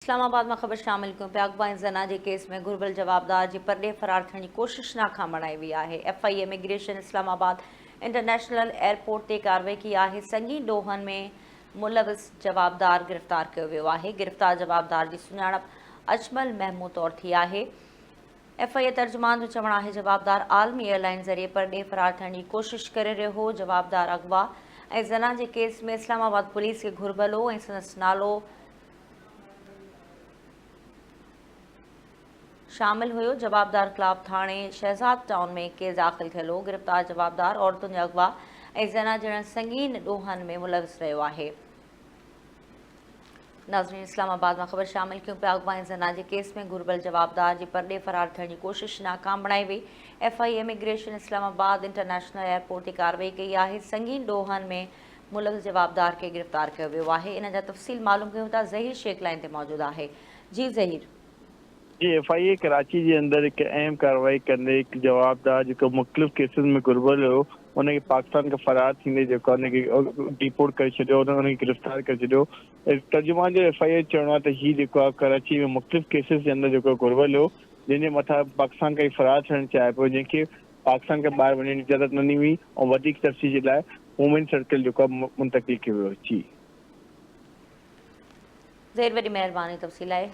इस्लामाबाद में ख़बर शामिल कयूं पिया। अगवा ज़ना के केस में घुर्बल जवाबदार जी परॾे फ़रार थियण जी कोशिश नाकाम बणाई वई आहे। FI immigration Islamabad international airport ते कार्रवाई की आहे। संगीन ॾोहनि में मुलविस जवाबदार गिरफ़्तार कयो वियो आहे। गिरफ़्तार जवाबदार जी सुञाणप अजमल महमूद तौर थी आहे। FI तर्जुमान जो चवणु आहे जवाबदार आलमी एयरलाइन ज़रिए परॾे फ़रार थियण जी कोशिश करे रहियो हो। जवाबदार अगवा ऐं ज़ना जे केस में इस्लामाबाद पुलिस खे घुर्बल हो ऐं संदसि नालो शामिल हुयो। जवाबदार ख़िलाफ़ थाणे शहज़ाद टाउन में केस दाख़िल थियल हो। गिरफ़्तार जवाबदार औरतुनि जे अगवा ऐं ज़ना जहिड़नि संगीन ॾोहनि में मुलविस रहियो आहे। नाज़रीन, इस्लामाबाद में ख़बर शामिल कयूं पिया। अगवा ऐं ज़ना जे केस में घुर्बल जवाबदार जी परॾे फ़रार थियण जी कोशिश नाकाम बणाई वई। FI immigration Islamabad international airport ते कार्रवाई कई आहे। संगीन ॾोहनि में मुलविस जवाबदार खे गिरफ़्तार कयो वियो आहे। इन जा तफ़सील मालूम कयूं था। ज़हीर शेख लाइन ते मौजूदु आहे। जी ज़हीर। जी FIA कराची के अंदर एक अहम कार्रवाई करने एक जवाबदार जो मुख्तलिफ़ केसिस में घुर्बल हो उनके पाकिस्तान का फरार थींदे डिपोर्ट कर छॾियो, उन्हें गिरफ़्तार कर छॾियो। तर्जुमान जो FIA चवणो आहे त हीउ कराची में मुख्तलिफ़ केसिस के अंदर घुर्बल हो, जंहिंजे मथां पाकिस्तान खां फरार थियणु चाहे पियो, जंहिंखे पाकिस्तान खां ॿाहिरि वञण जी इजाज़त न ॾिनी हुई ऐं वधीक तफ़सील जे लाइ वुमेन सर्कल मुंतक़िल कयो वियो। जी ज़हीर, वॾी महिरबानी तफ़सील आहे।